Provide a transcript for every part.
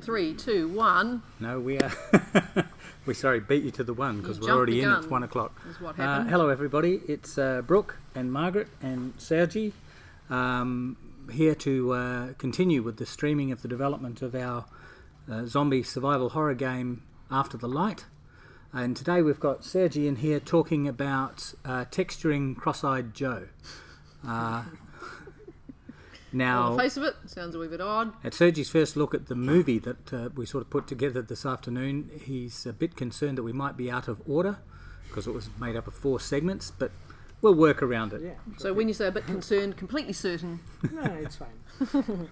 3, 2, 1. No, we are. We beat you to the one because we're jumped already the in. gun. It's 1 o'clock. Is what happened. Hello, everybody. It's Brook and Margaret and Sergi here to continue with the streaming of the development of our zombie survival horror game After the Light. And today we've got Sergi in here talking about texturing Cross-Eyed Joe. Now, on the face of it, sounds a wee bit odd. At Sergi's first look at the movie that we sort of put together this afternoon, he's a bit concerned that we might be out of order because it was made up of 4 segments, but we'll work around it. Yeah. So when you say a bit concerned, completely certain. No, it's fine.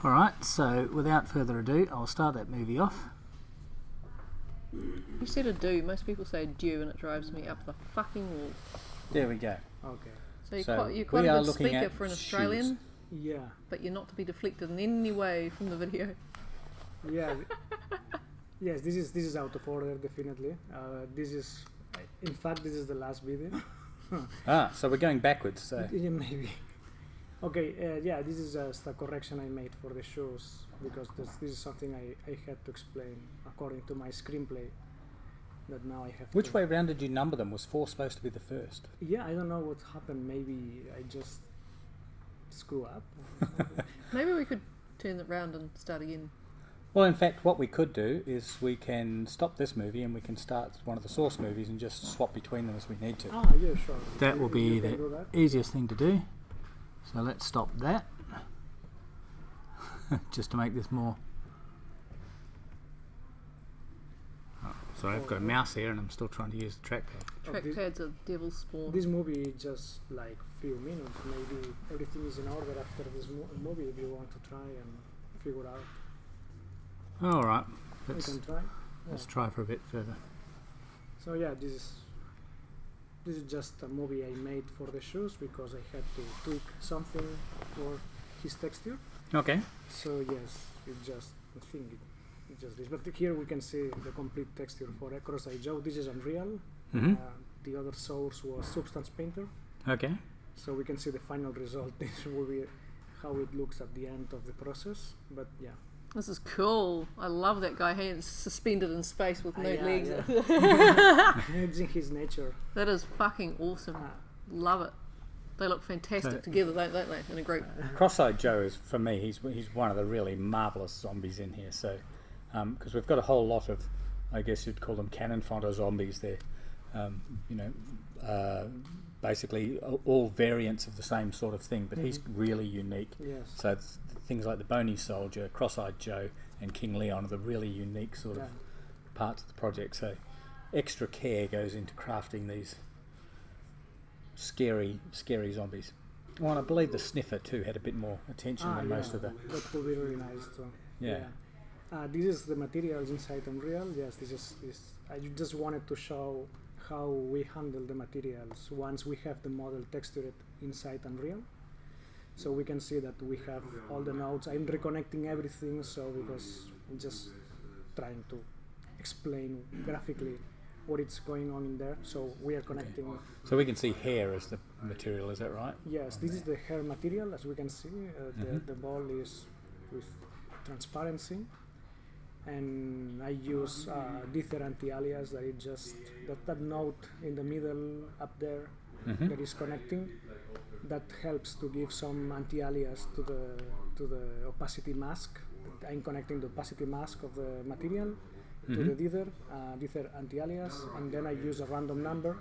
All right, so without further ado, I'll start that movie off. You said a do. Most people say due, and it drives me up the fucking wall. There we go. Okay. So you're quite a good speaker for an Australian, Yeah. but you're not to be deflected in any way from the video. Yeah. Yes, this is out of order, definitely. This is, in fact, this is the last video. So we're going backwards. So. Yeah, maybe. Okay, yeah, this is just a correction I made for the shows because this is something I had to explain according to my screenplay. That now I have. Which way round did you number them? Was 4 supposed to be the first? Yeah, I don't know what happened. Maybe I just screw up. Maybe we could turn it round and start again. Well, in fact, what we could do is we can stop this movie and we can start one of the source movies and just swap between them as we need to. Ah, yeah, sure. That will be You can the do that. easiest thing to do. So let's stop that. Just to make this more... Oh, sorry, I've got a mouse here and I'm still trying to use the trackpad. Trackpad's a devil's spawn. This movie just like few minutes. Maybe everything is in order after this movie. If you want to try and figure out, All right, we let's can try. let's try for a bit further. So yeah, this is just a movie I made for the shows because I had to tweak something for his texture. Okay. So yes, I think it just this. But here we can see the complete texture for Cross-Eyed Joe. This is Unreal. Mhm. The other source was Substance Painter. Okay. So we can see the final result. This will be how it looks at the end of the process. But yeah. This is cool. I love that guy. He's suspended in space with no Yeah, legs. yeah. Using his nature. That is fucking awesome. Love it. They look fantastic So- together, don't they? In a group. Cross-Eyed Joe is, for me, he's one of the really marvellous zombies in here. So, because we've got a whole lot of, I guess you'd call them cannon fodder zombies there. Basically all variants of the same sort of thing, but he's really unique. Yes. So it's things like the Bony Soldier, Cross-Eyed Joe, and King Leon are the really unique sort of parts of the project. So extra care goes into crafting these scary zombies. Oh, and I believe the Sniffer too had a bit more attention than most of the... That could be really nice too. Yeah. This is the materials inside Unreal. Yes, this is. I just wanted to show how we handle the materials once we have the model textured inside Unreal. So we can see that we have all the nodes. I'm reconnecting everything, so because I'm just trying to explain graphically what is going on in there. So we are connecting. Okay. So we can see hair as the material, is that right? Yes, this is the hair material, as we can see. The ball is with transparency. And I use Dither anti-alias that it just that node in the middle up there that is connecting, that helps to give some anti-alias to the opacity mask. I'm connecting the opacity mask of the material to the Dither anti-alias, and then I use a random number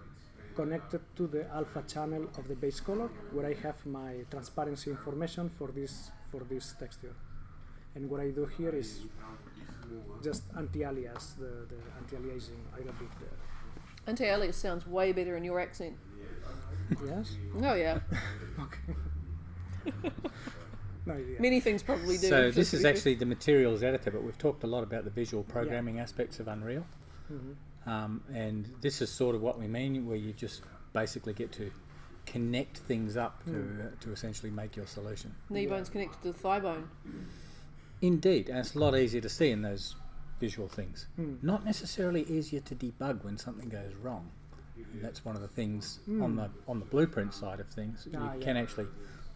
connected to the alpha channel of the base color, where I have my transparency information for this texture. And what I do here is just anti-alias, the anti-aliasing a little bit there. Anti-alias sounds way better in your accent. Yes? Oh yeah. Okay. No idea. Many things probably do. So this is actually the materials editor, but we've talked a lot about the visual programming aspects of Unreal. And this is sort of what we mean, where you just basically get to connect things up to essentially make your solution. Knee bone's connected to the thigh bone. Indeed, and it's a lot easier to see in those visual things. Not necessarily easier to debug when something goes wrong. And that's one of the things on the blueprint side of things. You can actually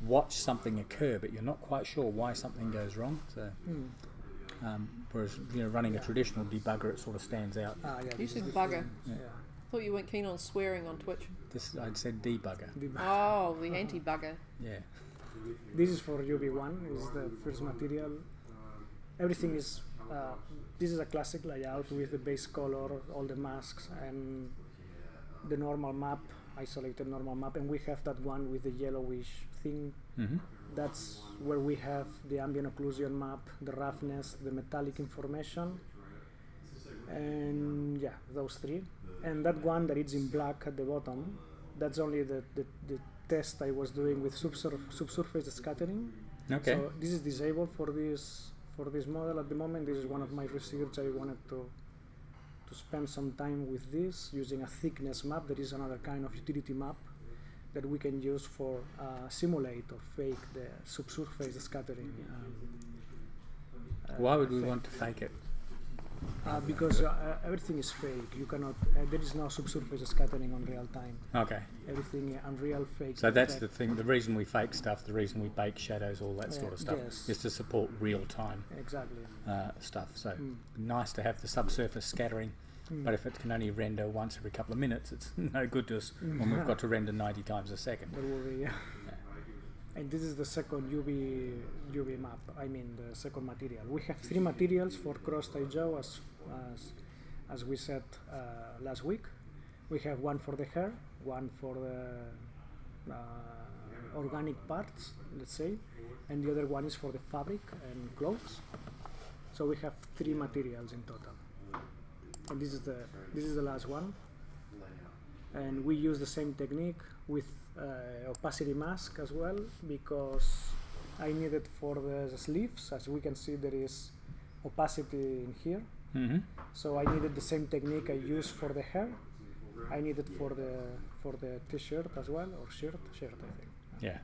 watch something occur, but you're not quite sure why something goes wrong. So Whereas running a traditional debugger, it sort of stands out. Yeah, You this said is bugger. different. Yeah. Thought you weren't keen on swearing on Twitch. This I'd said debugger. Oh, the anti-bugger. Yeah. This is for UV1, is the first material. Everything is, this is a classic layout with the base color, all the masks, and the normal map, isolated normal map, and we have that one with the yellowish thing. Mm-hmm. That's where we have the ambient occlusion map, the roughness, the metallic information, and yeah, those three. And that one that is in black at the bottom, that's only the test I was doing with subsurface scattering. Okay. So this is disabled for this model at the moment. This is one of my research. I wanted to spend some time with this using a thickness map. That is another kind of utility map that we can use for simulate or fake the subsurface scattering. Why would we want to fake it? Because everything is fake. You cannot. There is no subsurface scattering on real time. Okay. Everything unreal, fake. So that's the thing. The reason we fake stuff, the reason we bake shadows, all that sort of stuff, yes. is to support real time Exactly. stuff. So nice to have the subsurface scattering. But if it can only render once every couple of minutes, it's no good to us when we've got to render 90 times a second. There will be, And this is the second UV map. I mean the second material. We have three materials for cross-tie jaw, as we said last week. We have one for the hair, one for the organic parts, let's say, and the other one is for the fabric and clothes. So we have three materials in total. And this is the last one, and we use the same technique with opacity mask as well, because I needed for the sleeves. As we can see, there is opacity in here, so I needed the same technique I used for the hair. I needed for the t-shirt as well, or shirt I think. Yeah,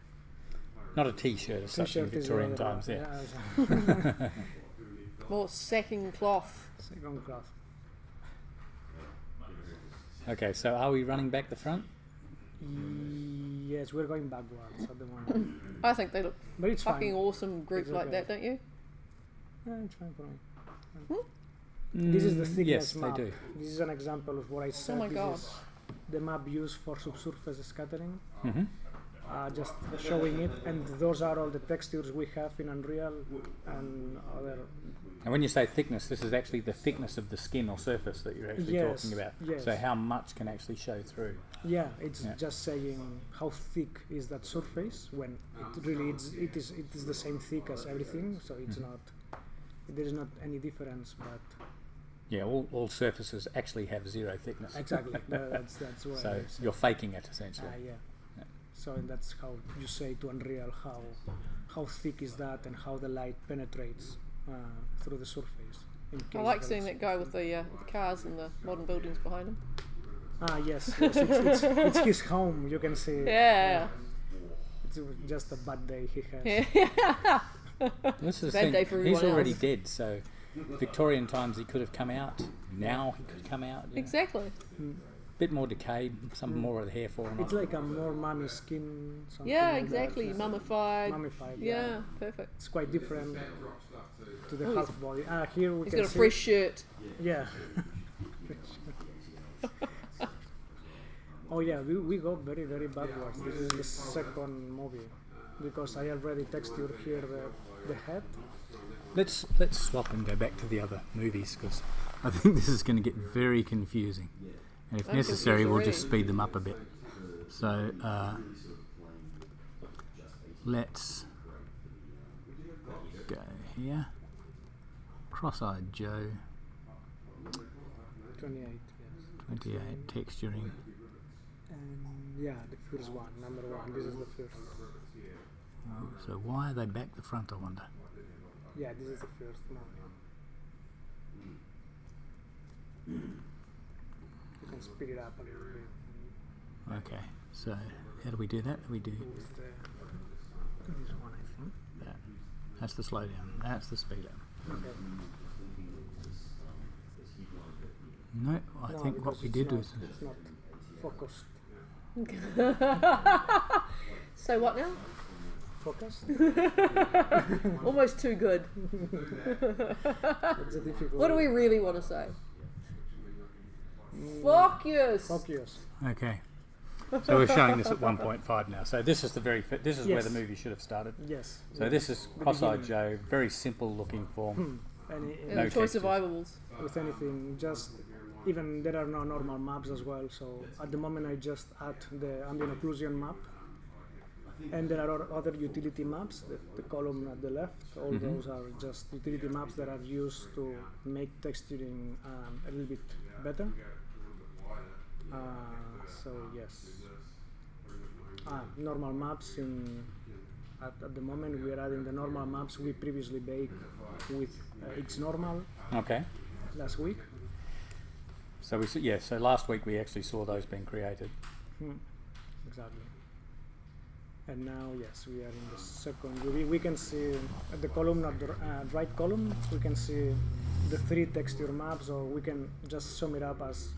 not a t-shirt as such in Victorian times. More sacking cloth. Second cloth. Okay, so are we running back the front? Yes, we're going backwards at the moment. I think they look But it's fucking fine. awesome group It's like okay. that, don't you? Yeah, it's fine for me. This is the thickness yes, map. they do. This is an example of what I said. my This God. is the map used for subsurface scattering. Mm-hmm. Just showing it, and those are all the textures we have in Unreal and other. And when you say thickness, this is actually the thickness of the skin or surface that you're actually Yes, talking about. yes. So how much can actually show through? Yeah, it's Yeah. just saying how thick is that surface when it really it is the same thick as everything. So it's not. There is not any difference, but Yeah, all surfaces actually have zero thickness. exactly that's what. So I said. you're faking it essentially. Yeah. Yeah. So that's how you say to Unreal how thick is that and how the light penetrates through the surface. I like seeing that guy with the cars and the modern buildings behind him. Yes, it's his home. You can see. Yeah. It's just a bad day he has. Yeah. This is Bad the day thing. for He's everyone already else. dead, so Victorian times he could have come out. Now he could come out. Exactly. Bit more decayed, some more of the hair falling It's off. like a more mummy skin. Something Yeah, like exactly. That. Mummified. Mummified. Yeah, perfect. It's quite different to the Oh, half body. Here we He's can got a see. fresh shirt. Yeah. Oh yeah, we go very backwards. This is the second movie because I already textured here the head. Let's swap and go back to the other movies because I think this is going to get very confusing, and if I'm necessary, confused we'll just already. speed them up a bit. So let's go here. Cross-eyed Joe, 28. Yes. 28 texturing. And yeah, the first one, number one. This is the first. Oh, so why are they back the front? I wonder. Yeah, this is the first one. You can speed it up a little bit. Okay, so how do we do that? We do With this one, I think. that. That's the slow down. That's the speed up. Okay. No, I No, think what because we it's did not- was it's not focused. So what now? focus. Almost too good. That's a difficult. What do we really want to say? Focus. Focus. Okay. So we're showing this at 1.5 now. So this is where Yes. the movie should have started. Yes. So this is cross-eyed Joe, very simple looking form. Any, And No the choice of textures. eyeballs. with anything, just even there are no normal maps as well. So at the moment I just add the ambient occlusion map, and there are other utility maps. The column at the left, all those are just utility maps that are used to make texturing a little bit better. So yes, normal maps at the moment we are adding the normal maps we previously baked with It's Normal Okay. last week. So so last week we actually saw those being created. Exactly. And now, yes, we are in the second. We can see at the column, at the right column, we can see the 3 texture maps, or we can just sum it up as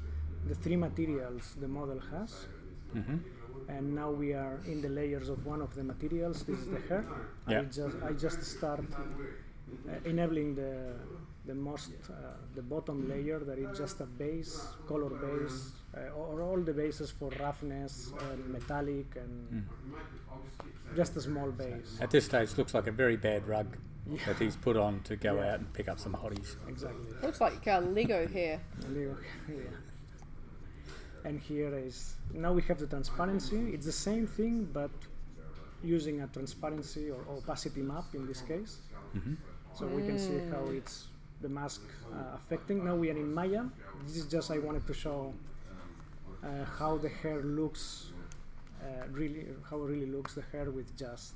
the 3 materials the model has. And now we are in the layers of one of the materials. This is the hair. Yeah. I just start enabling the bottom layer, that is just a base, color base, or all the bases for roughness and metallic and just a small base. At this stage, looks like a very bad rug that he's put on to go out and pick up some hotties. Exactly. Looks like Lego hair. Yeah. And here is, now we have the transparency. It's the same thing, but using a transparency or opacity map in this case. So we can see how it's the mask affecting. Now we are in Maya. This is just, I wanted to show how the hair looks, how it really looks, the hair, with just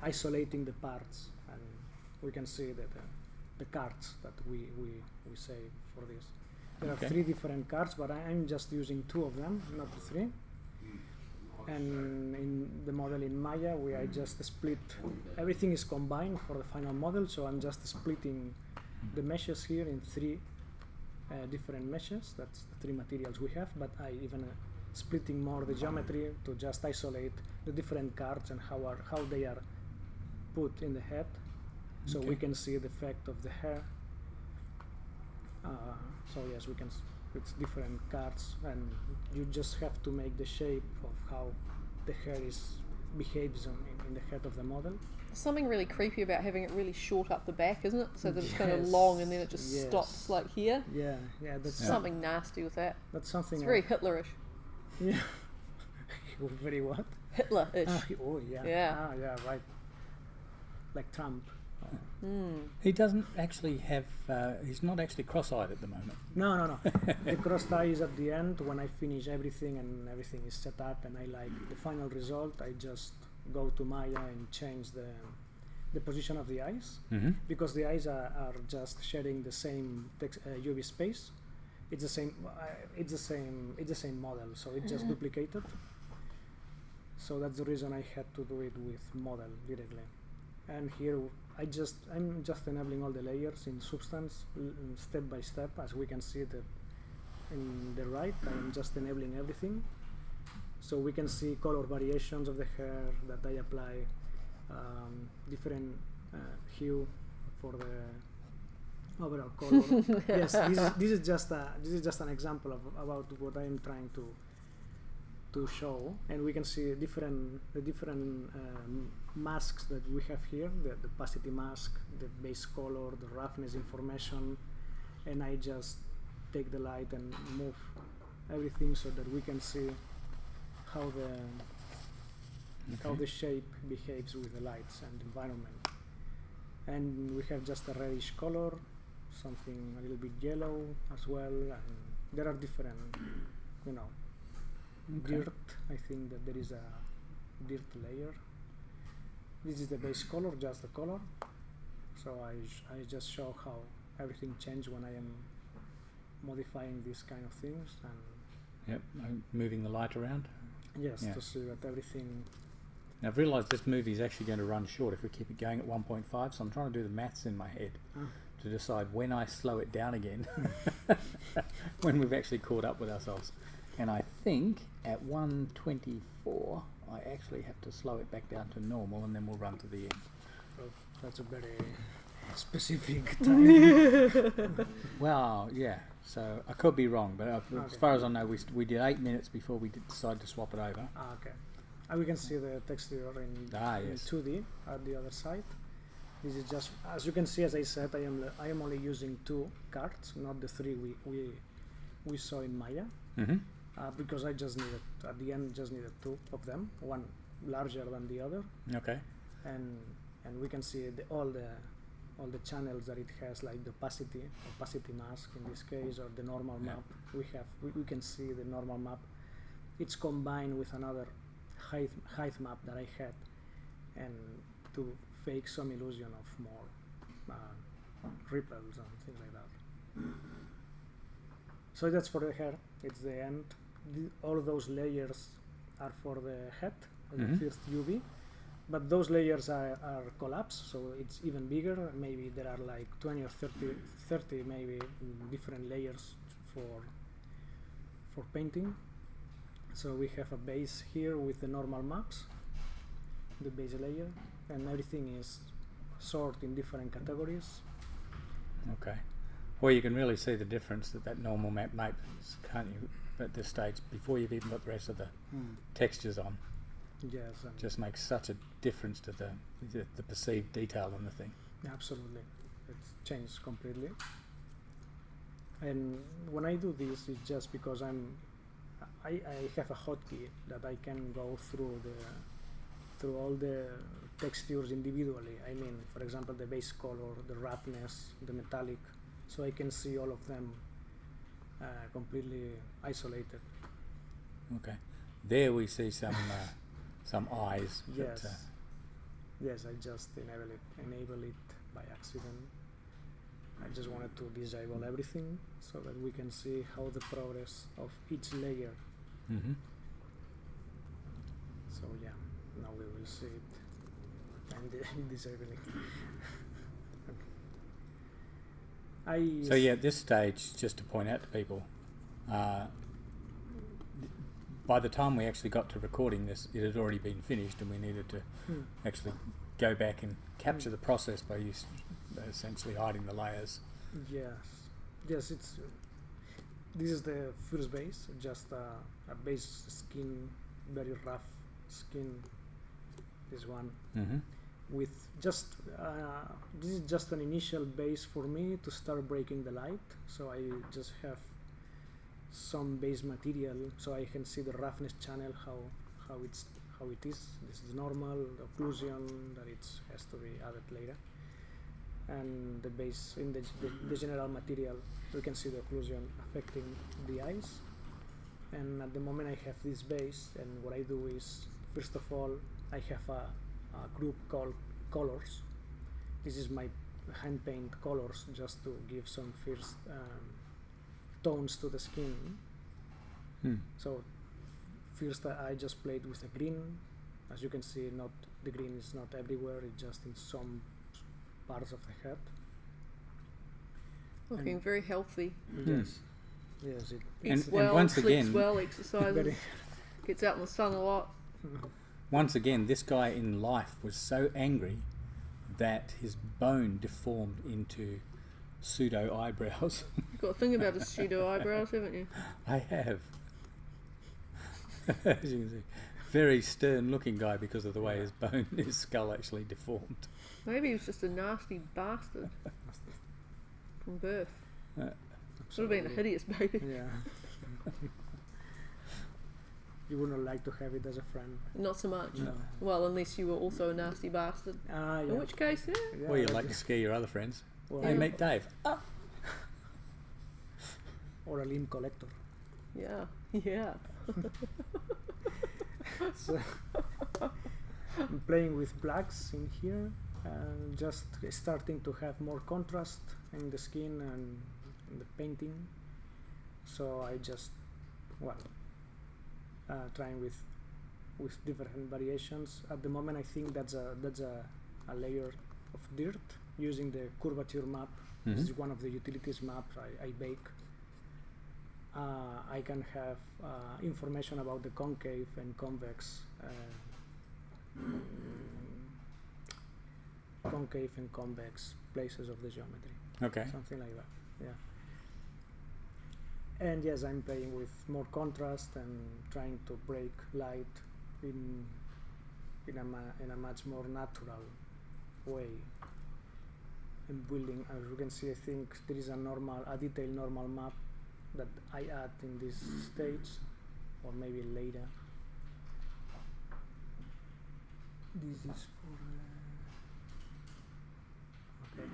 isolating the parts. And we can see that the cards that we say for this. There are 3 different cards, but I'm just using 2 of them, not the 3. And in the model in Maya, I just split, everything is combined for the final model, so I'm just splitting the meshes here in 3 different meshes. That's the 3 materials we have, but I even splitting more the geometry to just isolate the different cards and how they are put in the head, so we can see the effect of the hair. So yes, we can. It's different cards, and you just have to make the shape of how the hair behaves in the head of the model. Something really creepy about having it really short up the back, isn't it? So that it's kind of long and then it just stops like here. Yeah, that's Something nasty with that. That's something. It's very Hitlerish. Yeah. Very what? Hitler-ish. Oh yeah. Yeah. Yeah, right. Like Trump. He doesn't actually have, he's not actually cross-eyed at the moment. No. The crossed eye is at the end when I finish everything and everything is set up and I like the final result. I just go to Maya and change the position of the eyes, because the eyes are just sharing the same UV space. It's the same. It's the same model, so it's just duplicated. So that's the reason I had to do it with model directly. And here I'm just enabling all the layers in Substance step by step, as we can see that in the right. I'm just enabling everything, so we can see color variations of the hair that I apply, different hue for the overall color. Yes, this is just an example about what I am trying to show, and we can see the different masks that we have here, the opacity mask, the base color, the roughness information, and I just take the light and move everything so that we can see how the shape behaves with the lights and environment. And we have just a reddish color, something a little bit yellow as well, and there are different, dirt. I think that there is a dirt layer. This is the base color, just the color. So I just show how everything changes when I am modifying these kind of things. And Moving the light around. yes, to see that everything. Now I've realised this movie is actually going to run short if we keep it going at 1.5, so I'm trying to do the maths in my head to decide when I slow it down again, when we've actually caught up with ourselves. And I think at 124 I actually have to slow it back down to normal, and then we'll run to the end. Oh, that's a very specific time. Well, yeah. So I could be wrong, but as far as I know, we did 8 minutes before we decided to swap it over. Okay. And we can see the texture in Yes. 2D at the other side. This is just, as you can see, as I said, I am only using 2 cards, not the 3 we saw in Maya, because I just needed, at the end, just needed 2 of them, one larger than the other. Okay. And we can see all the channels that it has, like the opacity mask in this case, or the normal map. We can see the normal map. It's combined with another height map that I had, and to fake some illusion of more ripples and things like that. So that's for the hair. It's the end. All those layers are for the head, the first UV. But those layers are collapsed, so it's even bigger. Maybe there are like 20 or 30 maybe different layers for painting. So we have a base here with the normal maps, the base layer, and everything is sorted in different categories. Okay. Well, you can really see the difference that normal map makes, can't you, at this stage, before you've even got the rest of the textures on. Yes. Just makes such a difference to the perceived detail in the thing. Absolutely. It's changed completely. And when I do this, it's just because I have a hotkey that I can go through all the textures individually. I mean, for example, the base color, the roughness, the metallic, so I can see all of them completely isolated. Okay. There we see some eyes. Yes. Yes, I just enable it by accident. I just wanted to disable everything so that we can see how the progress of each layer. So yeah, now we will see it. I'm disabling. So yeah, at this stage, just to point out to people, by the time we actually got to recording this, it had already been finished, and we needed to actually go back and capture the process by essentially hiding the layers. Yes, it's this is the first base, just a base skin, very rough skin. This one with just this is just an initial base for me to start breaking the light. So I just have some base material so I can see the roughness channel, how it is. This is normal, the occlusion that it has to be added later, and the base in the general material we can see the occlusion affecting the eyes. And at the moment I have this base, and what I do is, first of all, I have a group called colors. This is my hand paint colors, just to give some first tones to the skin. So first I just played with a green. As you can see, the green is not everywhere, it's just in some parts of the head. Looking very healthy. Yes, Eats and well, once sleeps again, well, exercises, gets out in the sun a lot. Once again, this guy in life was so angry that his bone deformed into pseudo eyebrows. You've got to think about his pseudo eyebrows, haven't you? I have. As you can see, very stern looking guy because of the way his skull actually deformed. Maybe he was just a nasty bastard from birth. Would have been a hideous baby. Yeah. You wouldn't like to have it as a friend. Not so much. No. Well, unless you were also a nasty bastard. Yeah. In which case, yeah. Or you like to scare your other friends. Well, Hey, meet Dave. Or a limb collector. Yeah. Yeah. So I'm playing with blacks in here, and just starting to have more contrast in the skin and in the painting. So I just trying with different variations. At the moment, I think that's a layer of dirt using the curvature map. This is one of the utilities maps I bake. I can have information about the concave and convex concave and convex places of the geometry. Okay. Something like that, yeah. And yes, I'm playing with more contrast and trying to break light in a much more natural way. And building, as you can see, I think there is a detailed normal map that I add in this stage, or maybe later. This is for okay.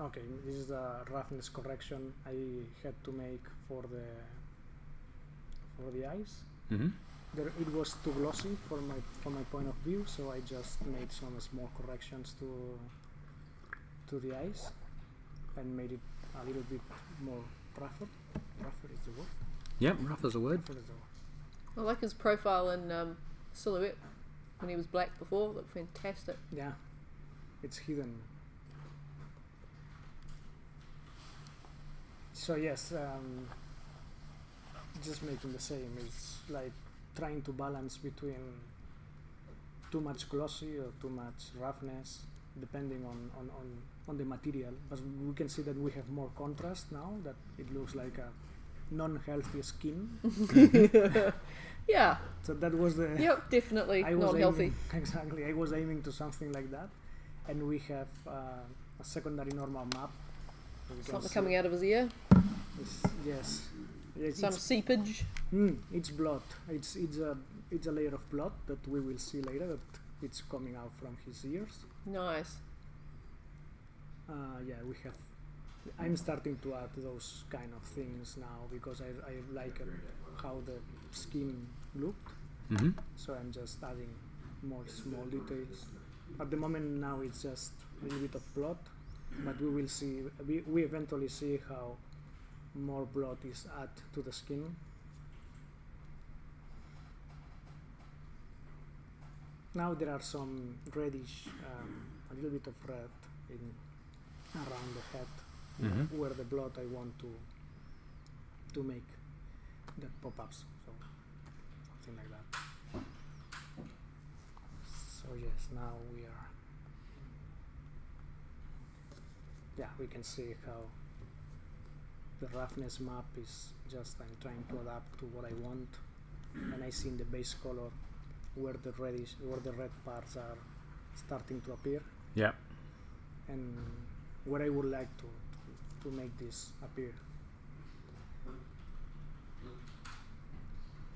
Okay, this is the roughness correction I had to make for the eyes. Mm-hmm. It was too glossy from my point of view, so I just made some small corrections to the eyes and made it a little bit more rougher. Rougher is the word. Yep, rough as a word. Rougher is the word. I like his profile in Silhouette when he was black before. It looked fantastic. Yeah, it's hidden. So yes, just making the same. It's like trying to balance between too much glossy or too much roughness, depending on the material. But we can see that we have more contrast now, that it looks like a non-healthy skin. Yeah. So that was the... Yep, definitely not healthy. Exactly, I was aiming to something like that. And we have a secondary normal map. Something coming out of his ear. Yes. Some seepage. It's blood. It's a layer of blood that we will see later, that it's coming out from his ears. Nice. Yeah, we have... I'm starting to add those kind of things now because I like how the skin looked. Mm-hmm. So I'm just adding more small details. At the moment now it's just a little bit of blood, but we will see, we eventually see how more blood is added to the skin. Now there are some reddish, a little bit of red around the head, Mm-hmm. where the blood I want to make that pop-ups, so something like that. So yes, now we are, yeah, we can see how the roughness map is just, I'm trying to adapt to what I want, and I see in the base color where the red parts are starting to appear. Yep. And where I would like to make this appear.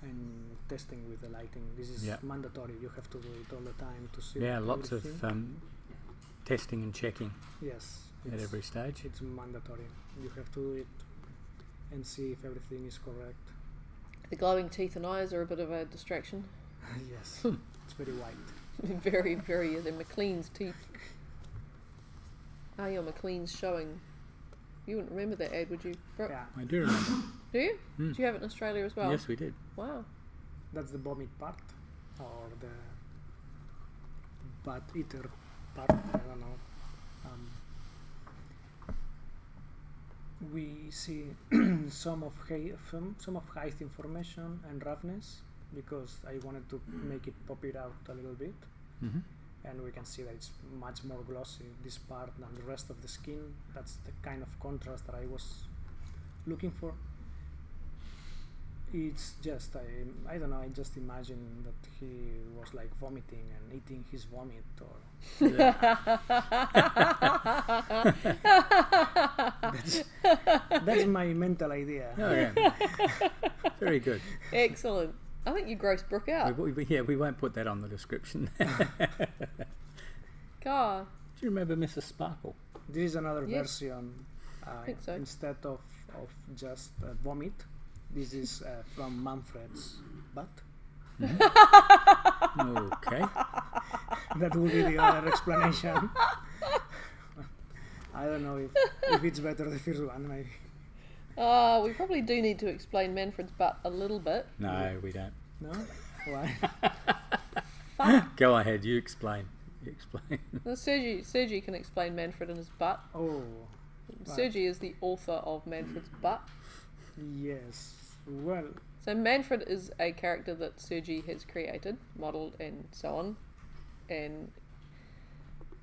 And testing with the lighting. This is mandatory. You have to do it all the time to see. Yeah, lots everything. of testing and checking. Yes. At every stage. It's mandatory. You have to do it and see if everything is correct. The glowing teeth and eyes are a bit of a distraction. Yes. It's very white. Very, very. They're McLean's teeth. Your McLean's showing. You wouldn't remember that ad, would you? Brook? Yeah. I do remember. Do you? Do you have it in Australia as well? Yes, we did. Wow. That's the vomit part, or the bat eater part. I don't know. We see some of height information and roughness because I wanted to make it pop it out a little bit. Mm-hmm. And we can see that it's much more glossy, this part, than the rest of the skin. That's the kind of contrast that I was looking for. It's just, I don't know, I just imagine that he was like vomiting and eating his vomit, or... that's my mental idea. Oh, yeah. Very good. Excellent. I think you grossed Brook out. We won't put that on the description. God. Do you remember Mrs. Sparkle? This is another Yes. version. I think so. Instead of just vomit, this is from Manfred's butt. Mm-hmm. Okay. That would be the other explanation. I don't know if it's better the first one, maybe. We probably do need to explain Manfred's butt a little bit. No, we don't. No? Why? Go ahead, you explain. You explain. Well, Sergi can explain Manfred and his butt. Oh. Sergi is the author of Manfred's butt. Yes. Well, So Manfred is a character that Sergi has created, modelled, and so on. And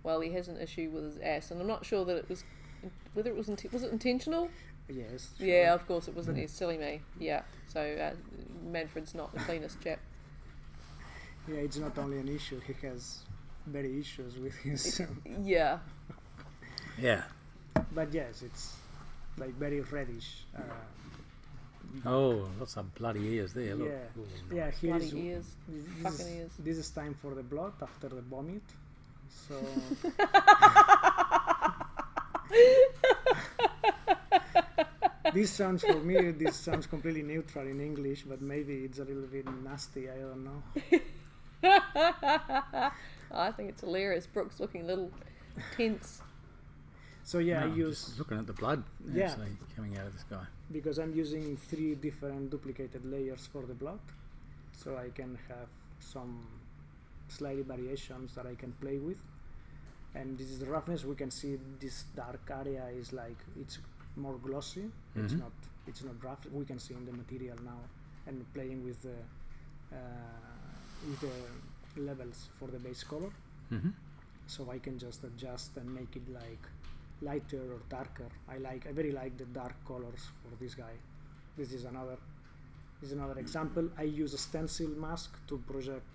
well, he has an issue with his ass, and I'm not sure that it was whether it was was it intentional. yes. Sure. Yeah, of course it wasn't. It's silly me. Yeah. So Manfred's not the cleanest chap. Yeah, it's not only an issue. He has very issues with his. Yeah. Yeah. But yes, it's like very reddish. Oh, lots of bloody ears there. Look. Yeah. Ooh, Yeah, here Bloody is ears. this Fucking is, ears. this is time for the blood after the vomit. So this sounds for me. This sounds completely neutral in English, but maybe it's a little bit nasty. I don't know. I think it's hilarious. Brooke's looking a little tense. So yeah, No, I I'm use just looking at the blood Yeah. actually coming out of this guy. because I'm using 3 different duplicated layers for the blood, so I can have some slight variations that I can play with. And this is the roughness. We can see this dark area is like it's more glossy. It's Mhm. not rough. We can see in the material now, and playing with the levels for the base color. Mm-hmm. So I can just adjust and make it like lighter or darker. I very like the dark colors for this guy. This is another example. I use a stencil mask to project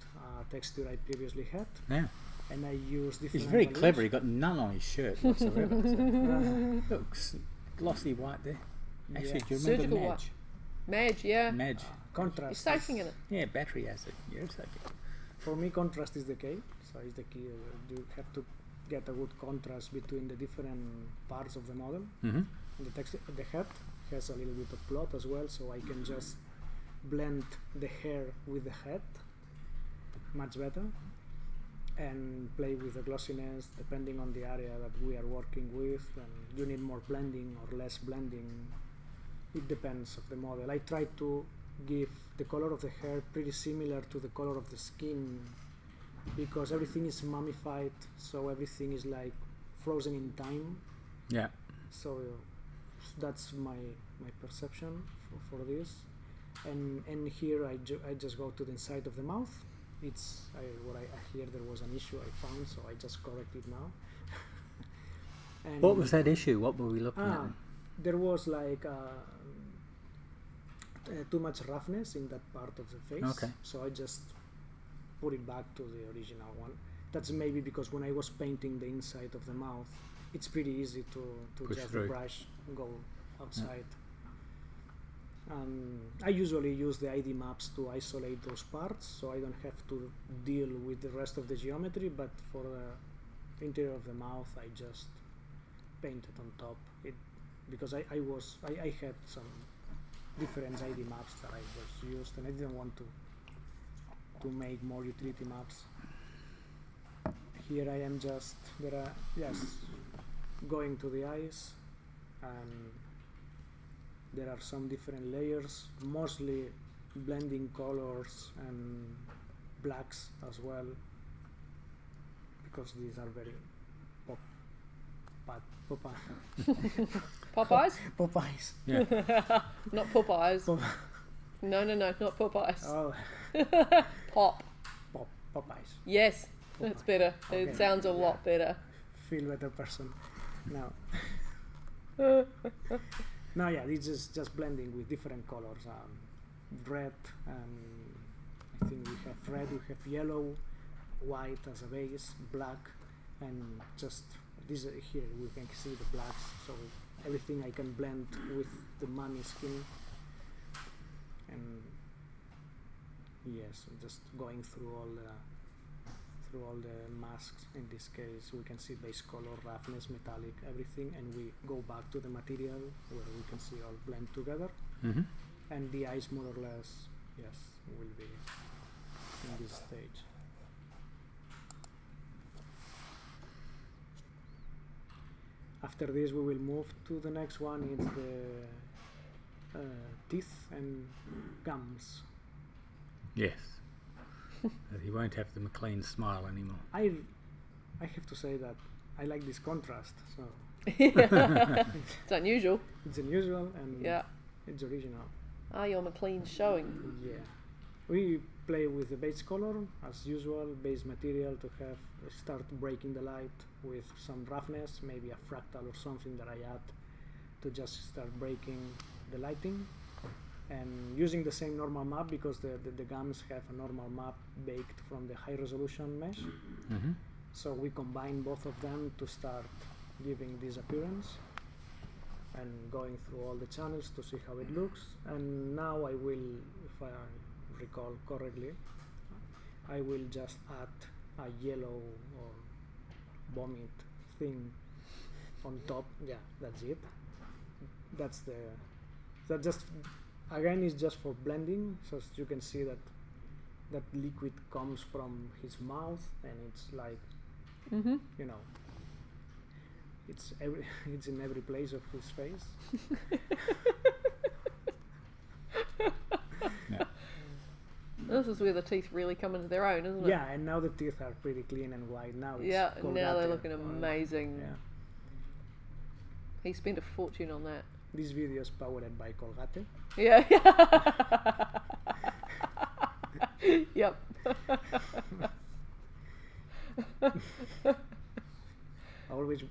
texture I previously had, Yeah. and I use different. He's very values. clever. He got none on his shirt whatsoever. So. Looks glossy white there. Actually, Yeah. do you remember Surgical Madge? white. Madge, yeah. Madge. Contrast. He's soaking in it. Yeah, battery acid. You're soaking. For me, contrast is the key. So it's the key. You have to get a good contrast between the different parts of the model. Mm-hmm. And the head has a little bit of plot as well, so I can just blend the hair with the head much better and play with the glossiness depending on the area that we are working with. And you need more blending or less blending. It depends of the model. I try to give the color of the hair pretty similar to the color of the skin, because everything is mummified, so everything is like frozen in time. Yeah. So that's my perception for this. And here I just go to the inside of the mouth. It's I hear there was an issue I found, so I just correct it now. And What was that issue? What were we looking at? there was like too much roughness in that part of the face. Okay. So I just put it back to the original one. That's maybe because when I was painting the inside of the mouth, it's pretty easy to Push just through. the brush go outside. I usually use the ID maps to isolate those parts, so I don't have to deal with the rest of the geometry, but for the interior of the mouth I just painted on top because I had some different ID maps that I was used, and I didn't want to make more utility maps. Here I am just going to the eyes, and there are some different layers, mostly blending colors and blacks as well, because these are very Popeyes? Popeyes. Yeah. Not Popeyes. No, not Popeyes. Oh, Popeyes. Yes, it's better. Okay. It sounds a lot better. Feel better person. Now. No, yeah, this is just blending with different colors. Red, and I think we have red, we have yellow, white as a base, black, and just this here we can see the blacks. So everything I can blend with the mummy skin. And yes, just going through all the masks. In this case, we can see base color, roughness, metallic, everything, and we go back to the material where we can see all blend together. Mm-hmm. And the eyes, more or less, yes, will be in this stage. After this, we will move to the next one. It's the teeth and gums. Yes. He won't have the McLean smile anymore. I have to say that I like this contrast. So It's unusual. it's unusual, and Yeah. It's original. Ah, your McLean's showing. Yeah. We play with the base color as usual, base material to have start breaking the light with some roughness, maybe a fractal or something that I add to just start breaking the lighting. And using the same normal map because the gums have a normal map baked from the high resolution mesh. Mm-hmm. So we combine both of them to start giving this appearance and going through all the channels to see how it looks. And now I will, if I recall correctly, I will just add a yellow or vomit thing on top. Yeah, that's it. That just again is just for blending, so as you can see that liquid comes from his mouth and it's like you know, it's in every place of his face. Yeah. This is where the teeth really come into their own, isn't it? Yeah, and now the teeth are pretty clean and white. Now it's Yeah, now they're Colgate looking amazing. Yeah. He spent a fortune on that. This video is powered by Colgate. Yeah. Yep. Always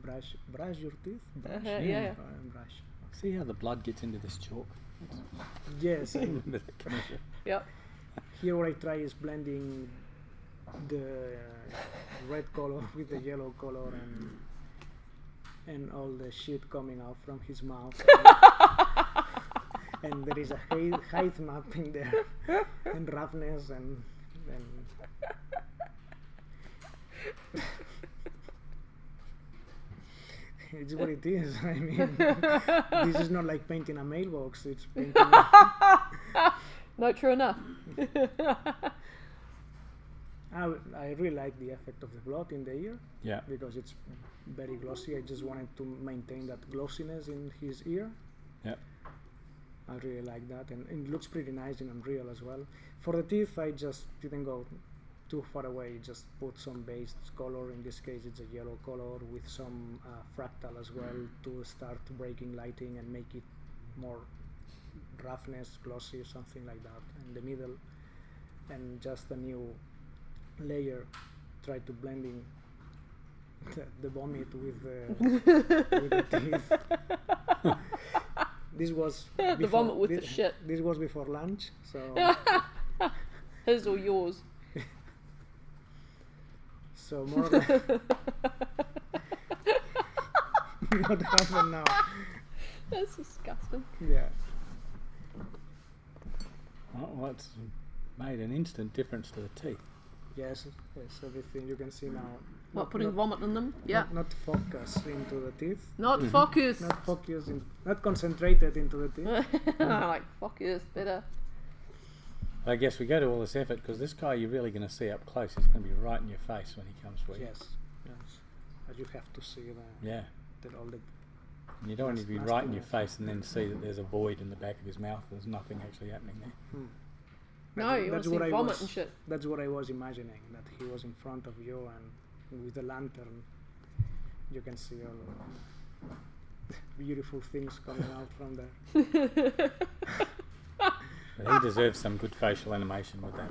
brush your teeth. Brush. Yeah. Brush. See how the blood gets into this chalk? Yes. Yep. Here what I try is blending the red color with the yellow color and all the shit coming out from his mouth. And there is a height map in there and roughness and it's what it is. I mean, this is not like painting a mailbox, it's painting No, true enough. I really like the effect of the blood in the ear. Yeah. Because it's very glossy. I just wanted to maintain that glossiness in his ear. Yeah. I really like that, and it looks pretty nice in Unreal as well. For the teeth, I just didn't go too far away, just put some base color. In this case, it's a yellow color with some fractal as well to start breaking lighting and make it more roughness, glossy, something like that in the middle. And just a new layer, try to blending the vomit with the teeth. This was the vomit with the shit. This was before lunch, so his or yours. So more or less what happened now? That's disgusting. Yeah. Well, it's made an instant difference to the teeth. Yes, everything you can see now. What, putting vomit in them? Yeah. Not focus into the teeth. Not focus. Not concentrated into the teeth. Like, focus, better. I guess we go to all this effort because this guy you're really going to see up close. He's going to be right in your face when he comes for you. Yes. But you have to see all the. And you don't want to be right in your face and then see that there's a void in the back of his mouth. There's nothing actually happening there. No, you want to see vomit and shit. That's what I was imagining, that he was in front of you and with the lantern you can see all beautiful things coming out from there. But he deserves some good facial animation with that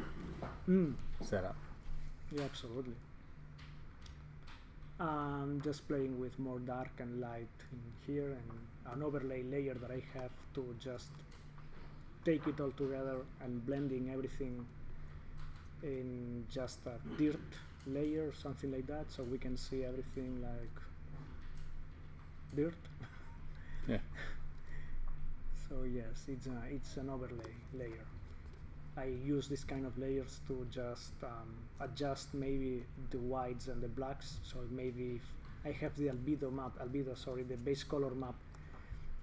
setup. Yeah, absolutely. Just playing with more dark and light in here and an overlay layer that I have to just take it all together and blending everything in just a dirt layer, something like that, so we can see everything like dirt. Yeah. So yes, it's an overlay layer. I use this kind of layers to just adjust maybe the whites and the blacks. So maybe if I have the the base color map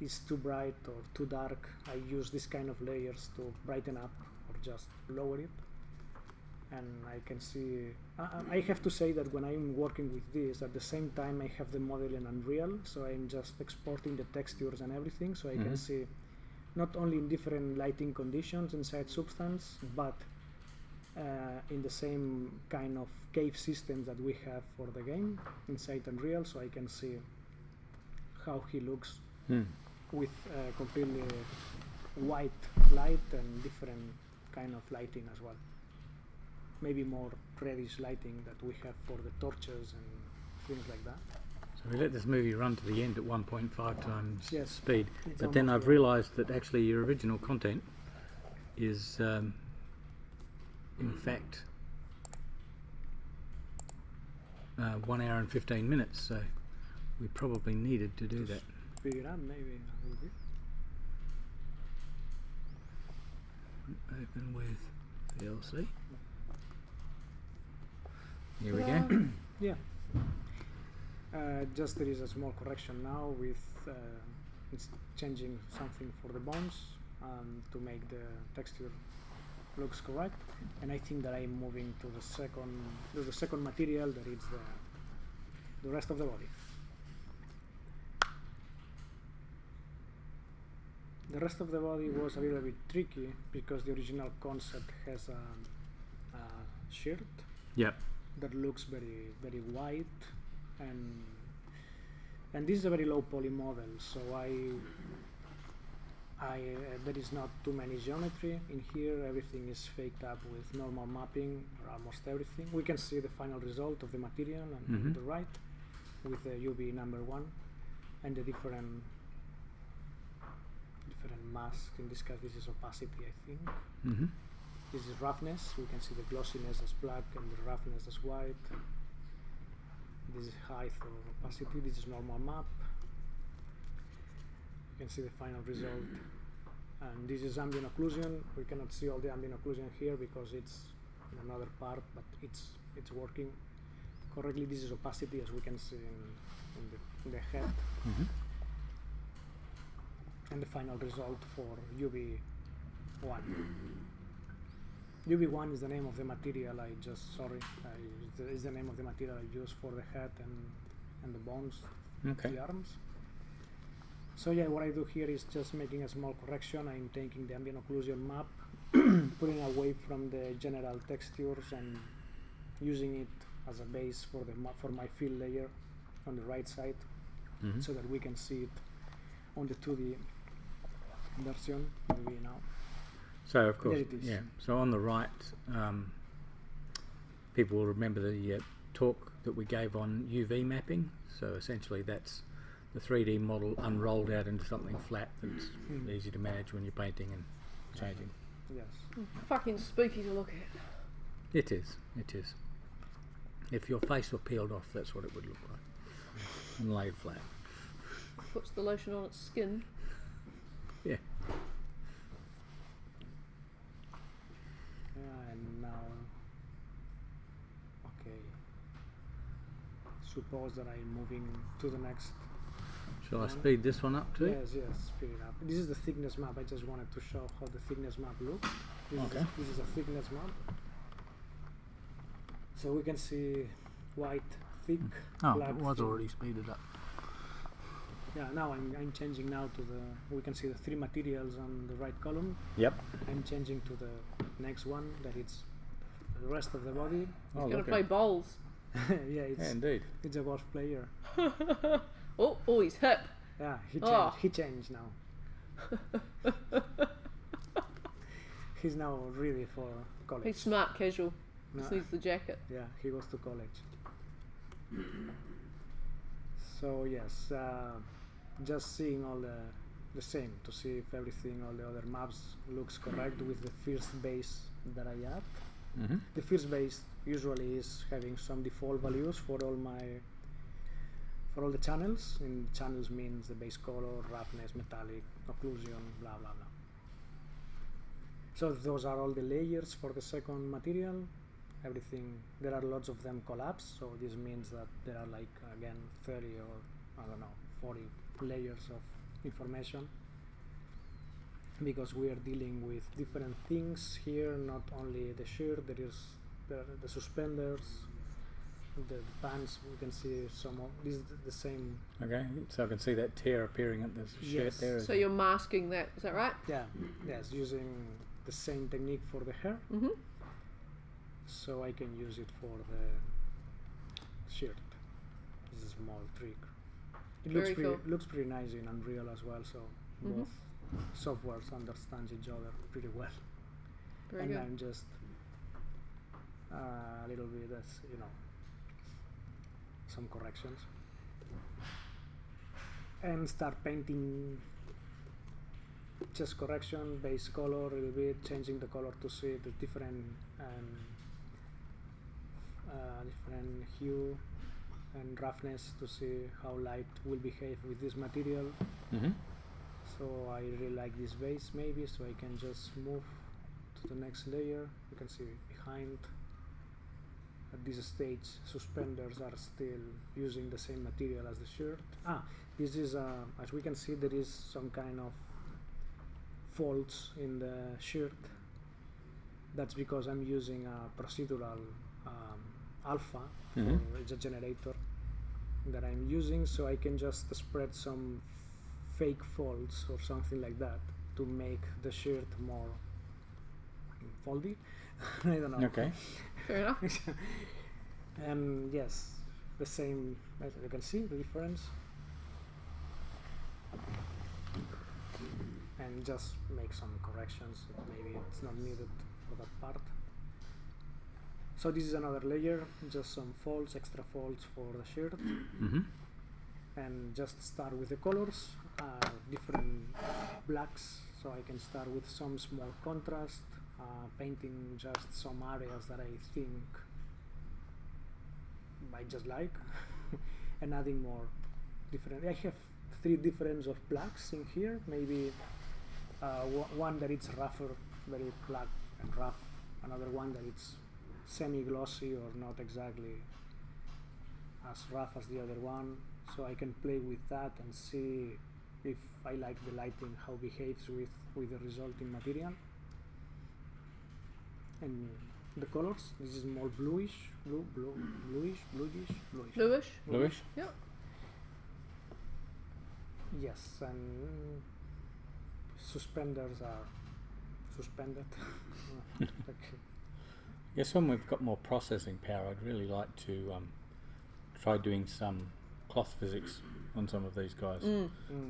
is too bright or too dark, I use this kind of layers to brighten up or just lower it. And I can see, I have to say that when I'm working with this, at the same time I have the model in Unreal, so I'm just exporting the textures and everything, so I can see not only in different lighting conditions inside Substance, but in the same kind of cave systems that we have for the game inside Unreal, so I can see how he looks with completely white light and different kind of lighting as well. Maybe more reddish lighting that we have for the torches and things like that. So we let this movie run to the end at 1.5 times Yes, speed, it's but then almost I've realised that actually your original content is in fact 1 hour and 15 minutes, so we probably needed to do that. Speed it up maybe a little bit. Open with VLC. Here we go. Yeah. Just there is a small correction now with it's changing something for the bones to make the texture looks correct, and I think that I'm moving to the second material that is the rest of the body. The rest of the body was a little bit tricky because the original concept has a shirt Yep. that looks very very white, and this is a very low poly model, so there is not too many geometry in here. Everything is faked up with normal mapping, or almost everything. We can see the final result of the material on the right with the UV number 1 and the different masks. In this case this is opacity, I think. Mm-hmm. This is roughness. We can see the glossiness as black and the roughness as white. This is height or opacity. This is normal map. You can see the final result. And this is ambient occlusion. We cannot see all the ambient occlusion here because it's in another part, but it's working correctly. This is opacity, as we can see in the head. Mm-hmm. And the final result for UV1. UV1 is the name of the material is the name of the material I use for the head and the bones, Okay. the arms. So yeah, what I do here is just making a small correction. I'm taking the ambient occlusion map, putting away from the general textures and using it as a base for my fill layer on the right side, so that we can see it on the 2D version maybe now. So of course, There it is. yeah. So on the right, people will remember the talk that we gave on UV mapping. So essentially, that's the 3D model unrolled out into something flat that's easy to manage when you're painting and changing. Yes. Fucking spooky to look at. It is. It is. If your face were peeled off, that's what it would look like, and laid flat. Puts the lotion on its skin. Yeah. And now, okay. Suppose that I'm moving to the next. Shall I speed this one up too? Yes, speed it up. This is the thickness map. I just wanted to show how the thickness map looks. This is a thickness map. So we can see white, thick, Oh, black. it was thin. already speeded up. Yeah, now I'm changing now to we can see the 3 materials on the right column. Yep. I'm changing to the next one, that it's the rest of the body. Oh, Gonna look play bowls. Yeah, Yeah, indeed. it's a golf player. Oh, he's hip. Yeah, Oh. he changed now. He's now ready for college. He's smart casual. No. Just needs the jacket. Yeah, he goes to college. So yes, just seeing all the same to see if everything, all the other maps looks correct with the first base that I add. Mm-hmm. The first base usually is having some default values for all the channels. And channels means the base color, roughness, metallic, occlusion, blah blah blah. So those are all the layers for the second material. Everything, there are lots of them collapsed, so this means that there are like again 30 or I don't know 40 layers of information, because we are dealing with different things here, not only the shirt, there is the suspenders, the pants. We can see some of this is the same. Okay, so I can see that tear appearing at the shirt Yes. there. So you're masking that, is that right? Yeah, yes, using the same technique for the hair, Mm-hmm. so I can use it for the shirt. This is a small trick. It Very cool. looks pretty nice in Unreal as well, so both softwares understand each other pretty well. Very And good. I'm just a little bit, as some corrections, and start painting. Just correction, base color a little bit, changing the color to see the different hue and roughness to see how light will behave with this material. So I really like this base maybe, so I can just move to the next layer. You can see behind at this stage suspenders are still using the same material as the shirt. This is as we can see, there is some kind of folds in the shirt. That's because I'm using a procedural alpha. It's a generator that I'm using, so I can just spread some fake folds or something like that to make the shirt more foldy. I don't know. Okay. Fair enough. And yes, the same, as you can see the difference, and just make some corrections. Maybe it's not needed for that part. So this is another layer, just some folds, extra folds for the shirt. And just start with the colors, different blacks, so I can start with some small contrast, painting just some areas that I think I just like, and adding more different. I have 3 different of blacks in here, maybe one that it's rougher, very black and rough, another one that it's semi-glossy or not exactly as rough as the other one, so I can play with that and see if I like the lighting, how it behaves with the resulting material. And the colors, this is more bluish. Bluish? Yeah. Yes, and suspenders are suspended. Okay. I guess when we've got more processing power, I'd really like to try doing some cloth physics on some of these guys,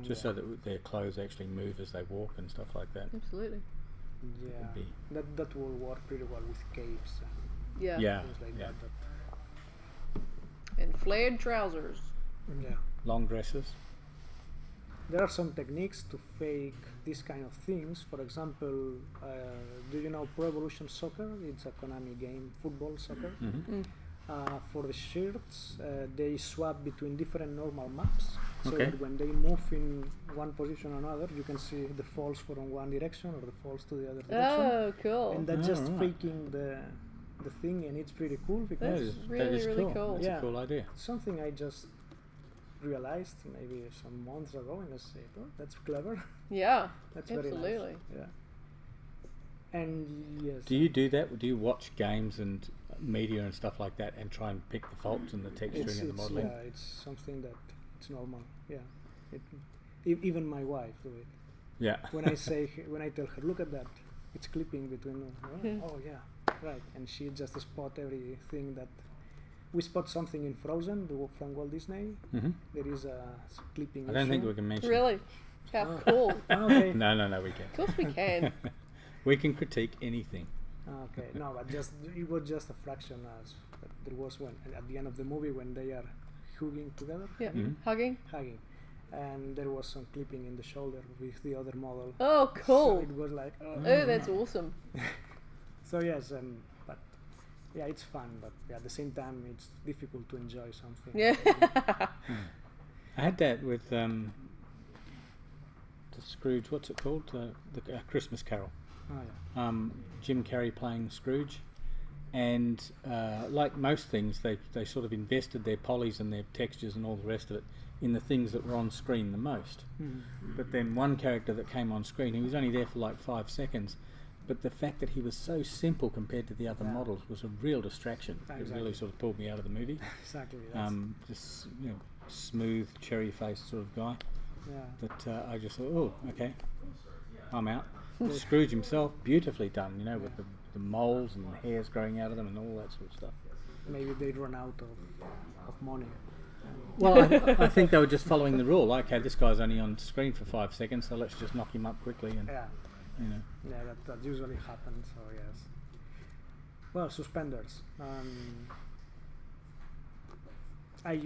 just so that their clothes actually move as they walk and stuff like that. Absolutely. Yeah, that will work pretty well with capes and Yeah. things like that. And flared trousers. Yeah. Long dresses. There are some techniques to fake these kind of things. For example, do you know Pro Evolution Soccer? It's a Konami game, football, soccer. For the shirts, they swap between different normal maps, so that when they move in one position or another, you can see the falls from one direction or the falls to the other direction. Oh, cool. And that's just faking the thing, and it's pretty cool because That's really cool. That's a cool idea. something I just realized maybe some months ago, and I said, "Oh, that's clever." Yeah. That's Absolutely. very nice. Yeah. And yes. Do you do that? Do you watch games and media and stuff like that and try and pick the faults in the texturing and the modelling? Yeah, it's something that it's normal. Yeah. Even my wife do it. Yeah. When I tell her, look at that, it's clipping between. Oh yeah, right. And she just spot everything that. We spot something in Frozen from Walt Disney. There is a clipping. I don't think we can mention. Really? How cool. Okay. No, we can. Of course we can. We can critique anything. Okay, no, but it was just a fraction. But there was one at the end of the movie when they are hugging together. Yeah. Hugging. And there was some clipping in the shoulder with the other model. Oh, cool. So it was like. Oh, that's awesome. So yes, but yeah, it's fun, but at the same time, it's difficult to enjoy something. Yeah. I had that with the Scrooge. What's it called? The Christmas Carol. Oh yeah. Jim Carrey playing Scrooge, and like most things, they sort of invested their polys and their textures and all the rest of it in the things that were on screen the most. But then one character that came on screen, he was only there for like 5 seconds, but the fact that he was so simple compared to the other models was a real distraction. Exactly. It really sort of pulled me out of the movie. Exactly. Just smooth, cherry-faced sort of guy. Yeah. That I just thought, oh, okay, I'm out. Scrooge himself, beautifully done, with the moles and the hairs growing out of them and all that sort of stuff. Maybe they run out of money. Well, I think they were just following the rule. Okay, this guy's only on screen for 5 seconds, so let's just knock him up quickly. And Yeah, you know, yeah, that usually happens. So yes. Well, suspenders. I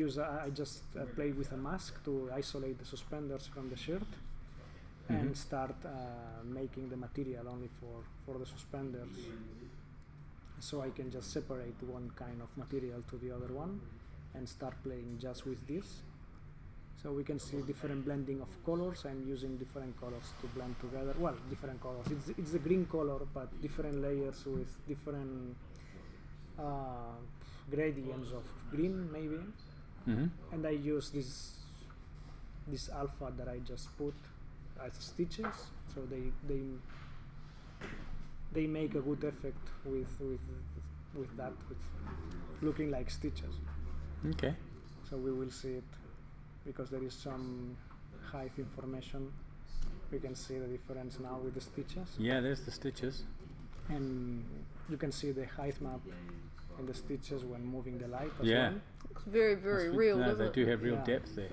just play with a mask to isolate the suspenders from the shirt, and start making the material only for the suspenders, so I can just separate one kind of material to the other one and start playing just with this. So we can see different blending of colors. I'm using different colors to blend together. Well, different colors. It's the green color, but different layers with different gradients of green, maybe. And I use this alpha that I just put as stitches, so they make a good effect with that, with looking like stitches. okay. So we will see it because there is some height information. We can see the difference now with the stitches, Yeah, there's the stitches. and you can see the height map in the stitches when moving the light as Yeah. well. Looks very, very real, No, doesn't they it? do have real Yeah. depth there.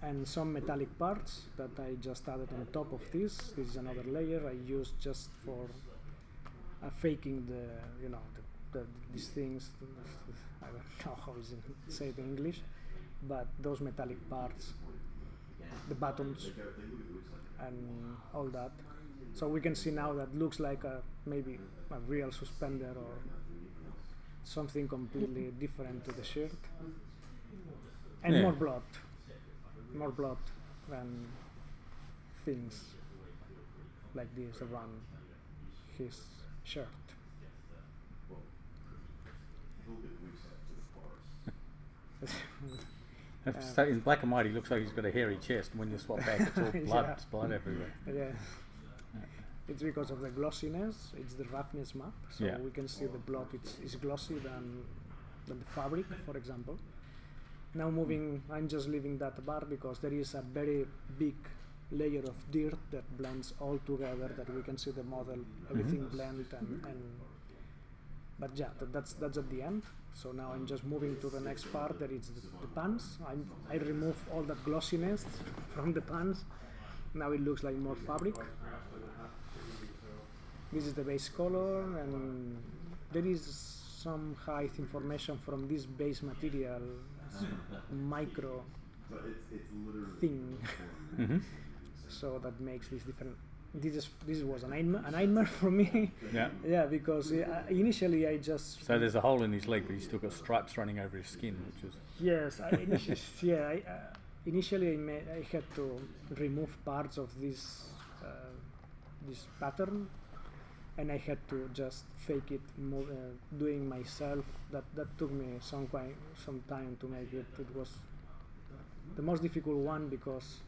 And some metallic parts that I just added on top of this. This is another layer I use just for faking these things. I don't know how is it say it in English, but those metallic parts, the buttons, and all that. So we can see now that looks like maybe a real suspender or something completely different to the shirt, and Yeah. more blood than things like this around his shirt. So in black and white, he looks like he's got a hairy chest, and when you swap back, it's all blood. Yeah. It's blood everywhere. Yeah. It's because of the glossiness. It's the roughness map, so Yeah. we can see the blood is glossy than the fabric, for example. Now moving, I'm just leaving that bar because there is a very big layer of dirt that blends all together, that we can see the model, everything blend, and but yeah, that's at the end. So now I'm just moving to the next part, that is the pants. I remove all that glossiness from the pants. Now it looks like more fabric. This is the base color, and there is some height information from this base material, micro thing. So that makes this different. This was a nightmare for me. Yeah. Yeah, because initially I just So there's a hole in his leg, but he's still got stripes running over his skin, which is yes. Initially I had to remove parts of this pattern, and I had to just fake it, doing myself. That took me some time to make it. It was the most difficult one because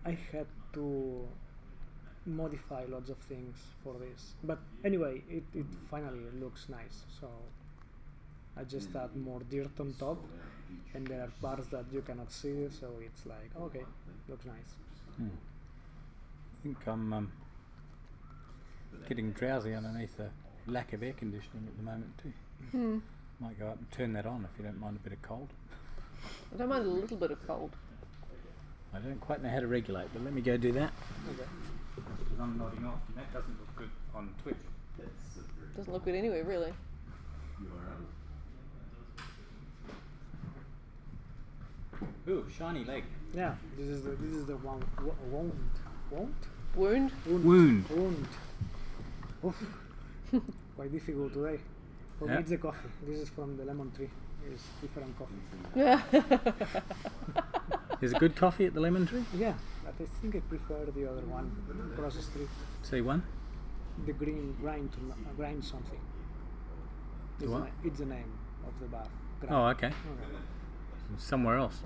I had to modify lots of things for this. But anyway, it finally looks nice. So I just add more dirt on top, and there are parts that you cannot see, so it's like, okay, looks nice. I think I'm getting drowsy underneath the lack of air conditioning at the moment too. Might go up and turn that on if you don't mind a bit of cold. I don't mind a little bit of cold. I don't quite know how to regulate, but let me go do that. Okay. Because I'm nodding off, and that doesn't look good on Twitch. Doesn't look good anyway, really. Ooh, shiny leg. Yeah, this is the one wound. Wound. Oof. Quite difficult today. For me, Yeah. it's the coffee. This is from the lemon tree. It's different coffee. Yeah. There's a good coffee at the Lemon Tree. Yeah, but I think I prefer the other one across the street. C1. The green grind something. The what? It's the name of the bar. Grind. Oh, okay. Okay. Somewhere else.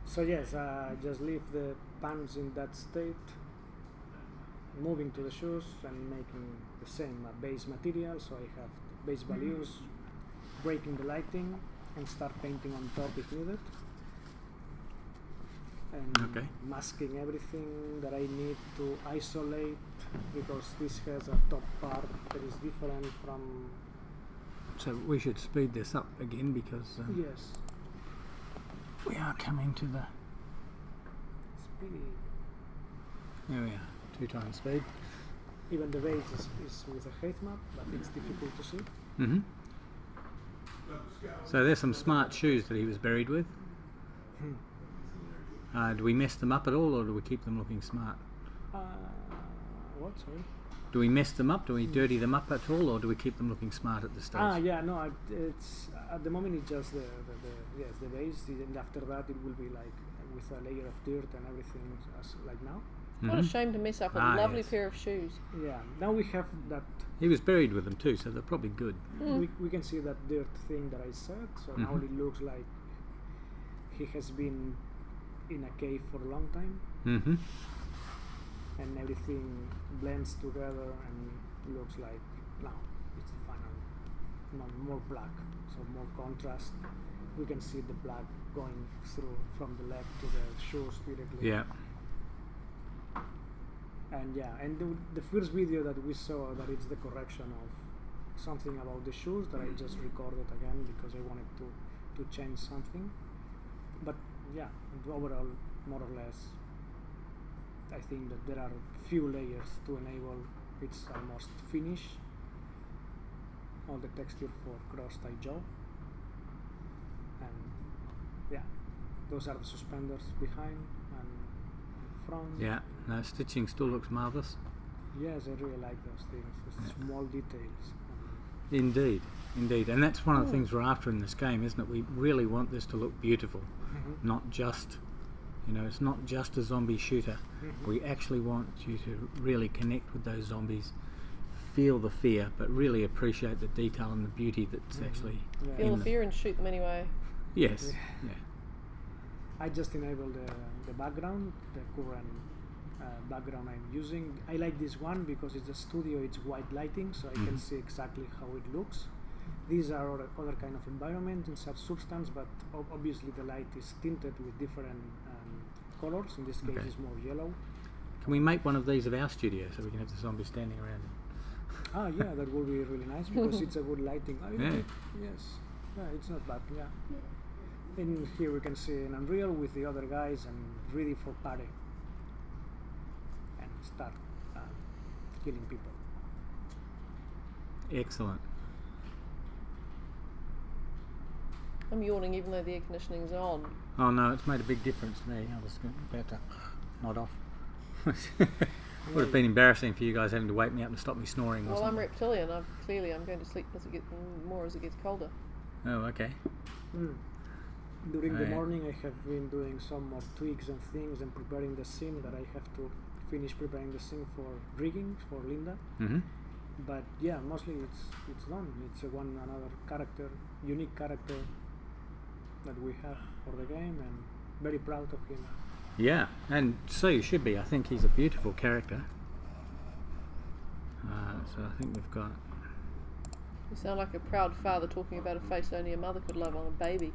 So yes, just leave the pants in that state, moving to the shoes and making the same base material. So I have base values, breaking the lighting, and start painting on top if needed. And Okay. masking everything that I need to isolate, because this has a top part that is different from So we should speed this up again because Yes. we are coming to the... Speed. There we are, 2 times speed. Even the base is with a height map, but it's difficult to see. Mm-hmm. So there's some smart shoes that he was buried with. Do we mess them up at all, or do we keep them looking smart? What? Sorry. Do we mess them up? Do we dirty them up at all, or do we keep them looking smart at this stage? Yeah, no, it's at the moment it's just the base, and after that it will be like with a layer of dirt and everything as like now. What a shame to mess up a lovely yes. pair of shoes. Yeah, now we have that. He was buried with them too, so they're probably good. We can see that dirt thing that I said. So now it looks like he has been in a cave for a long time, and everything blends together and looks like now it's the final, more black, so more contrast. We can see the black going through from the left to the shoes directly. Yeah. And the first video that we saw, that it's the correction of something about the shoes that I just recorded again because I wanted to change something. But yeah, overall, more or less, I think that there are few layers to enable it's almost finished. All the texture for cross-tie jaw. And yeah, those are the suspenders behind and front. Yeah, no, stitching still looks marvellous. Yes, I really like those things, the small details. Indeed, indeed. And that's one of the things we're after in this game, isn't it? We really want this to look beautiful, not just, it's not just a zombie shooter. We actually want you to really connect with those zombies, feel the fear, but really appreciate the detail and the beauty that's actually Feel in the fear and shoot them anyway. Yes, yeah. I just enabled the background, the current background I'm using. I like this one because it's a studio, it's white lighting, so I can see exactly how it looks. These are other kind of environment in such substance, but obviously the light is tinted with different colors. In this case, it's more yellow. Can we make one of these of our studio so we can have the zombies standing around it? Yeah, that would be really nice because it's a good lighting. Yeah. Yes, yeah, it's not bad. Yeah. And here we can see an Unreal with the other guys and ready for party and start killing people. Excellent. I'm yawning even though the air conditioning's on. Oh no, it's made a big difference to me. I was about to nod off. Would have been embarrassing for you guys having to wake me up and stop me snoring. Well, I'm reptilian. I'm going to sleep as it gets colder. Oh, okay. During the morning I have been doing some more tweaks and things and preparing the scene that I have to finish preparing the scene for rigging for Linda. But yeah, mostly it's done. It's another character, unique character that we have for the game, and very proud of him. Yeah, and so you should be. I think he's a beautiful character. So I think we've got... You sound like a proud father talking about a face only a mother could love on a baby.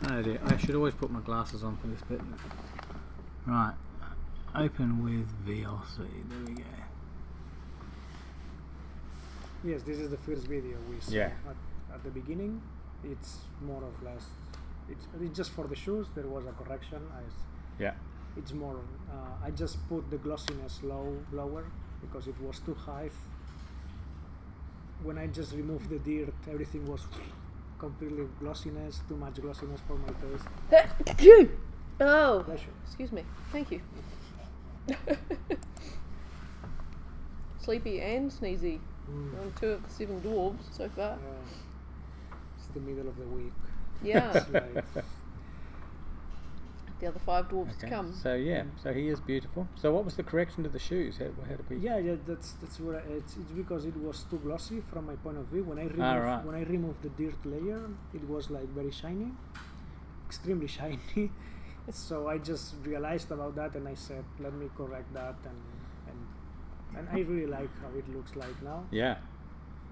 Oh dear, I should always put my glasses on for this bit. Right, open with VLC, there we go. Yes, this is the first video we saw at the beginning. It's more or less, it's just for the shoes, there was a correction. It's more, I just put the glossiness lower because it was too high. When I just removed the dirt, everything was completely glossiness, too much glossiness for my taste. Oh, Pleasure. excuse me. Thank you. Sleepy and sneezy. We're on 2 of the 7 dwarves so far. It's the middle of the week. Yeah. It's like, The other 5 dwarves to come. So yeah, so he is beautiful. So what was the correction to the shoes? How did we... yeah, that's where it's because it was too glossy from my point of view. When I removed the dirt layer, it was like very shiny, extremely shiny. So I just realized about that, and I said, let me correct that, and I really like how it looks like now. Yeah.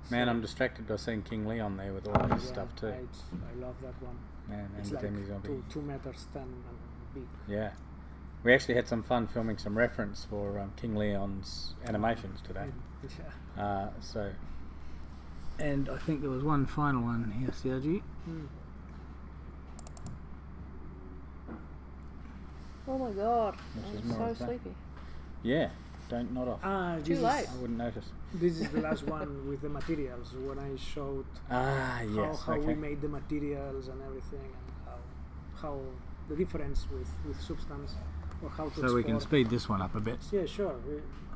Man, I'm distracted by seeing King Leon there with all his stuff too. I love that one. Man, It's and like Demi Zombie. 2 meters 10 and big. Yeah. We actually had some fun filming some reference for King Leon's animations today. Yeah. And I think there was one final one here, Sergi. Oh my god, Which is I'm more so of that. sleepy. Yeah, don't nod off. Too late. I wouldn't notice. This is the last one with the materials, when I showed Yes. how we made the materials and everything, and how the difference with substance, or how to So we can export. speed this one up a bit. Yeah, sure.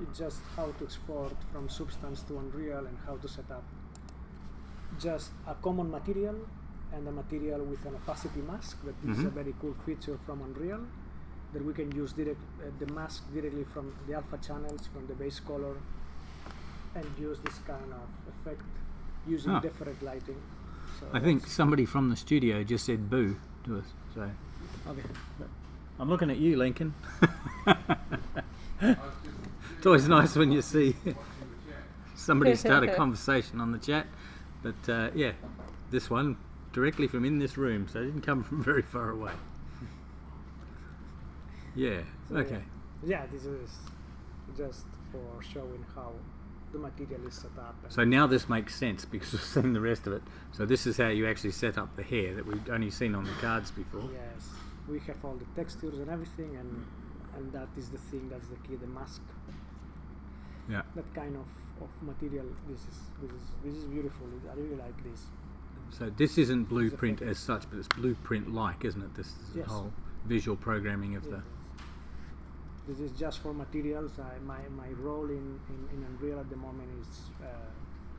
It's just how to export from Substance to Unreal and how to set up just a common material and a material with an opacity mask. That is a very cool feature from Unreal, that we can use the mask directly from the alpha channels, from the base color, and use this kind of effect using different lighting. So I think somebody from the studio just said boo to us. So okay. I'm looking at you, Lincoln. It's always nice when you see somebody start a conversation on the chat. But yeah, this one directly from in this room, so it didn't come from very far away. Yeah, So, okay. Yeah, this is just for showing how the material is set up. And So now this makes sense because we've seen the rest of it. So this is how you actually set up the hair that we've only seen on the cards before. yes, we have all the textures and everything, and that is the thing, that's the key, the mask. Yeah. That kind of material. This is beautiful. I really like this. So this isn't blueprint as such, but it's blueprint-like, isn't it? This is Yes. the whole visual programming of the. This is just for materials. My role in Unreal at the moment is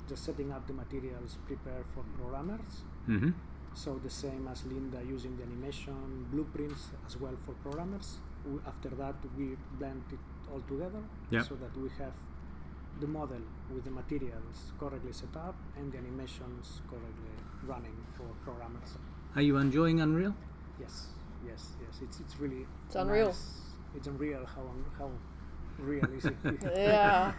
just setting up the materials prepared for programmers. Mm-hmm. So the same as Linda, using the animation blueprints as well for programmers. After that, we blend it all together so that we have the model with the materials correctly set up and the animations correctly running for programmers. Are you enjoying Unreal? Yes. It's really. It's unreal. Nice. It's unreal. How real is it? Yeah.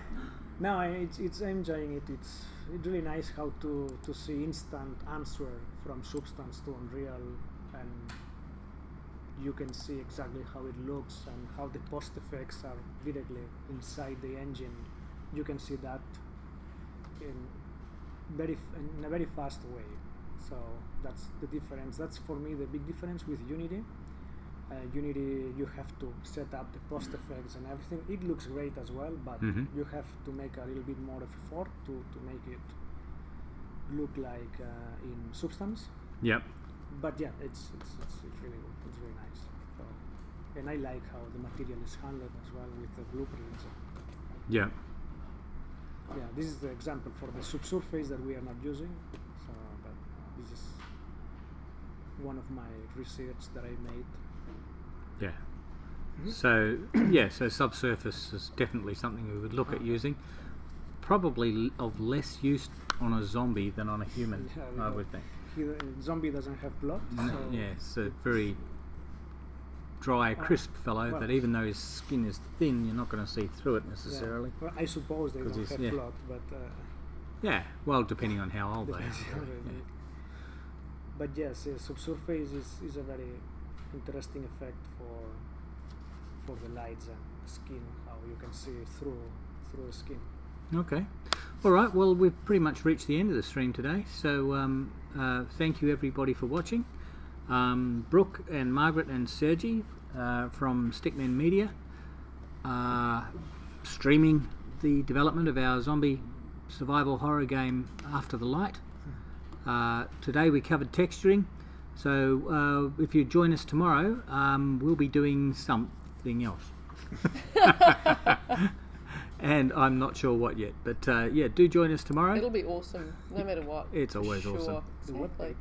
No, it's enjoying it. It's really nice how to see instant answer from Substance to Unreal, and you can see exactly how it looks and how the post effects are directly inside the engine. You can see that in a very fast way. So that's the difference. That's for me the big difference with Unity. Unity, you have to set up the post effects and everything. It looks great as well, but you have to make a little bit more of effort to make it look like in Substance. Yep. But yeah, it's really good. It's really nice. So, and I like how the material is handled as well with the blueprints. Yeah. Yeah, this is the example for the subsurface that we are not using. So, but this is one of my research that I made. Yeah. So so subsurface is definitely something we would look at using. Probably of less use on a zombie than on a human, I would think. Zombie doesn't have blood. So Yeah, it's a very dry, crisp fellow that even though his skin is thin, you're not going to see through it necessarily. Yeah. Well, I suppose they don't have blood, but Yeah, well, depending on how old they are. but yes, subsurface is a very interesting effect for the lights and skin, how you can see through the skin. Okay. All right. Well, we've pretty much reached the end of the stream today. So thank you everybody for watching. Brook and Margaret and Sergi from Stickmen Media streaming the development of our zombie survival horror game After the Light. Today we covered texturing. So if you join us tomorrow, we'll be doing something else. And I'm not sure what yet, but yeah, do join us tomorrow. It'll be awesome, no matter what. It's always Sure. awesome. The web page.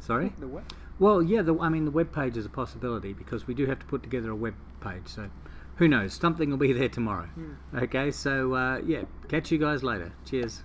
Sorry? The web? Well, yeah, the web page is a possibility because we do have to put together a web page. So who knows? Something will be there tomorrow. Okay, so yeah, catch you guys later. Cheers.